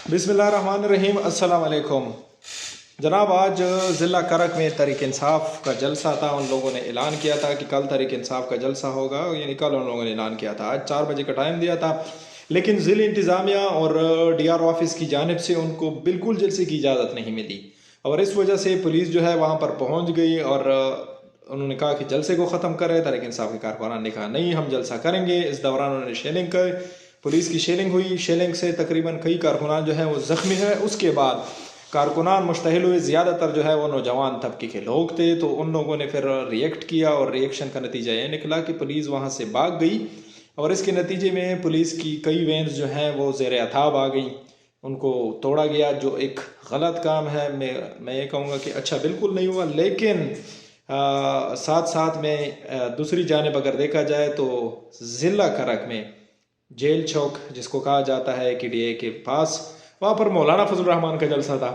बिस्मिल्लाहिर्रहमानिर्रहीम। अस्सलाम वालेकुम जनाब। आज ज़िला करक में तहरीक इंसाफ का जलसा था। उन लोगों ने ऐलान किया था कि कल तहरीक इंसाफ का जलसा होगा, यानी कल उन लोगों ने ऐलान किया था। आज 4 बजे का टाइम दिया था, लेकिन ज़िला इंतज़ामिया और DRO ऑफिस की जानिब से उनको बिल्कुल जलसे की इजाज़त नहीं मिली और इस वजह से पुलिस जो है वहाँ पर पहुँच गई और उन्होंने कहा कि जलसे को ख़त्म करें। तहरीक इंसाफ के कारकुनान ने कहा नहीं, हम जलसा करेंगे। इस दौरान उन्होंने शेलिंग कर, पुलिस की शेलिंग हुई। शेलिंग से तकरीबन कई कारकुनान जो हैं वो ज़ख्मी है। उसके बाद कारकुनान मुश्तहिल हुए। ज़्यादातर जो है वो नौजवान तबके के लोग थे, तो उन लोगों ने फिर रिएक्ट किया और रिएक्शन का नतीजा ये निकला कि पुलिस वहाँ से भाग गई और इसके नतीजे में पुलिस की कई वैन्स जो हैं वो ज़ेर अताब आ गई, उनको तोड़ा गया, जो एक गलत काम है। मैं ये कहूँगा कि अच्छा बिल्कुल नहीं हुआ, लेकिन साथ साथ में दूसरी जानिब अगर देखा जाए तो ज़िला करक में जेल चौक जिसको कहा जाता है KDA के पास, वहाँ पर मौलाना फजल रहमान का जलसा था।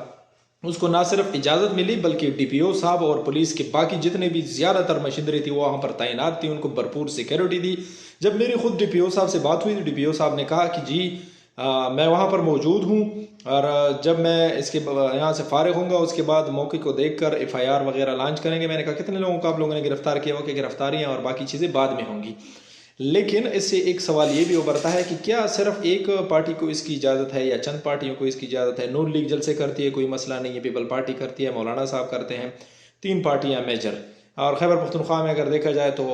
उसको ना सिर्फ इजाज़त मिली बल्कि DPO साहब और पुलिस के बाकी जितने भी ज़्यादातर मशीनरी थी वो वहाँ पर तैनात थी, उनको भरपूर सिक्योरिटी दी। जब मेरी खुद DPO साहब से बात हुई तो DPO साहब ने कहा कि जी मैं वहाँ पर मौजूद हूँ और जब मैं इसके यहाँ से फारिग होऊंगा उसके बाद मौके को देखकर FIR वगैरह लॉन्च करेंगे। मैंने कहा कितने लोगों को आप लोगों ने गिरफ्तार किया? वो कि गिरफ्तारियाँ और बाकी चीज़ें बाद में होंगी। लेकिन इससे एक सवाल ये भी उभरता है कि क्या सिर्फ एक पार्टी को इसकी इजाज़त है या चंद पार्टियों को इसकी इजाज़त है? नून लीग जलसे करती है, कोई मसला नहीं है। पीपल पार्टी करती है, मौलाना साहब करते हैं, 3 पार्टियां मेजर। और खैबर पख्तूनख्वा में अगर देखा जाए तो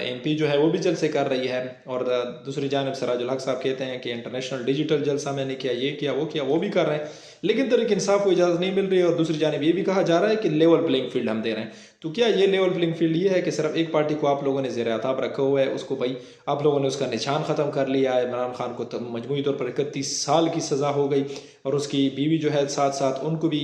MP जो है वो भी जलसे कर रही है और दूसरी जानब सराजुल हक साहब कहते हैं कि इंटरनेशनल डिजिटल जलसा मैंने किया, ये किया, वो भी कर रहे हैं, लेकिन तहरीक इंसाफ को इजाज़त नहीं मिल रही है। और दूसरी जानब ये भी कहा जा रहा है कि लेवल प्लेइंग फील्ड हम दे रहे हैं। तो क्या ये लेवल प्लेइंग फील्ड ये है कि सिर्फ एक पार्टी को आप लोगों ने ज़ेर अताब रखा हुआ है, उसको भाई आप लोगों ने उसका निशान ख़त्म कर लिया है? इमरान खान को तो मजमूई तौर पर 31 साल की सज़ा हो गई और उसकी बीवी जो है साथ साथ उनको भी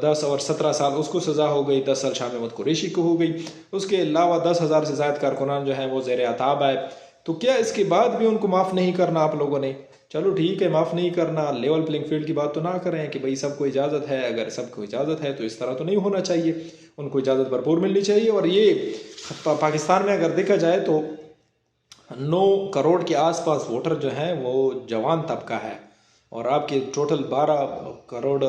10 और 17 साल उसको सज़ा हो गई। 10 साल शाह महमूद कुरैशी को हो गई। उसके अलावा 10,000 से ज़ायद कारकुनान जो हैं वो ज़ेर अताब आए। तो क्या इसके बाद भी उनको माफ़ नहीं करना आप लोगों ने? चलो ठीक है, माफ़ नहीं करना, लेवल प्लेइंग फील्ड की बात तो ना करें कि भाई सबको इजाज़त है। अगर सबको इजाज़त है तो इस तरह तो नहीं होना चाहिए, उनको इजाज़त भरपूर मिलनी चाहिए। और ये पाकिस्तान में अगर देखा जाए तो 9 करोड़ के आसपास वोटर जो हैं वो जवान तबका है और आपके टोटल 12 करोड़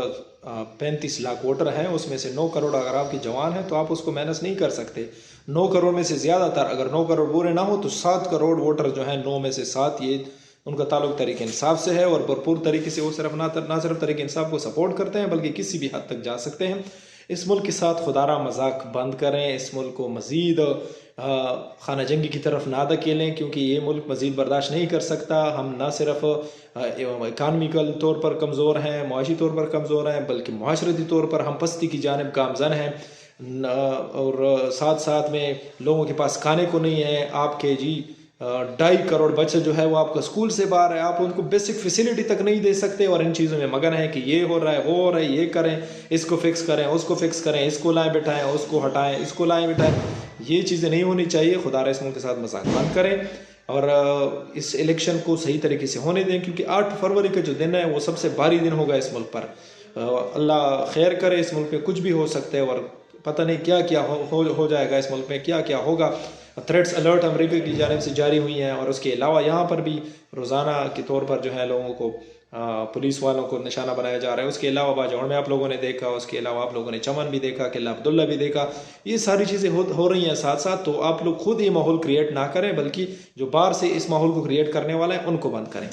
35 लाख वोटर हैं, उसमें से 9 करोड़ अगर आपके जवान हैं तो आप उसको मैनेज नहीं कर सकते। 9 करोड़ में से ज़्यादातर, अगर 9 करोड़ पूरे ना हो तो 7 करोड़ वोटर जो हैं, 9 में से 7, ये उनका ताल्लुक तहरीक इंसाफ से है और भरपूर तरीके से वो सिर्फ ना सिर्फ तहरीक इंसाफ को सपोर्ट करते हैं बल्कि किसी भी हद तक जा सकते हैं। इस मुल्क के साथ खुदारा मजाक बंद करें, इस मुल्क को मज़ीद खाना जंगी की तरफ ना धकेलें, क्योंकि ये मुल्क मज़ीद बर्दाश्त नहीं कर सकता। हम ना सिर्फ इकानमिकल तौर पर कमज़ोर हैं, मुआशी तौर पर कमज़ोर हैं, बल्कि मुआशरती तौर पर हम पस्ती की जानिब गामज़न हैं और साथ साथ में लोगों के पास खाने को नहीं है। आपके जी 2.5 करोड़ बच्चे जो है वो आपका स्कूल से बाहर है, आप उनको बेसिक फैसिलिटी तक नहीं दे सकते और इन चीज़ों में मगन है कि ये हो रहा है, वो हो रहा है, ये करें, इसको फिक्स करें, उसको फिक्स करें, इसको लाएं बिठाएं, उसको हटाएं, इसको लाएं बिठाएं। ये चीज़ें नहीं होनी चाहिए। खुदा रहा इस मुल्क के साथ मजाक बंद करें और इस इलेक्शन को सही तरीके से होने दें, क्योंकि 8 फरवरी का जो दिन है वो सबसे भारी दिन होगा इस मुल्क पर। अल्लाह खैर करे, इस मुल्क में कुछ भी हो सकता है और पता नहीं क्या क्या हो जाएगा इस मुल्क में, क्या क्या होगा। थ्रेट्स अलर्ट अमेरिका की जानिब से जारी हुई हैं और उसके अलावा यहाँ पर भी रोज़ाना के तौर पर जो है लोगों को पुलिस वालों को निशाना बनाया जा रहा है। उसके अलावा बाजौड़ में आप लोगों ने देखा, उसके अलावा आप लोगों ने चमन भी देखा, किला अब्दुल्ला भी देखा। ये सारी चीज़ें हो रही हैं साथ साथ। तो आप लोग खुद ये माहौल क्रिएट ना करें, बल्कि जो बाहर से इस माहौल को क्रिएट करने वाला है उनको बंद करें।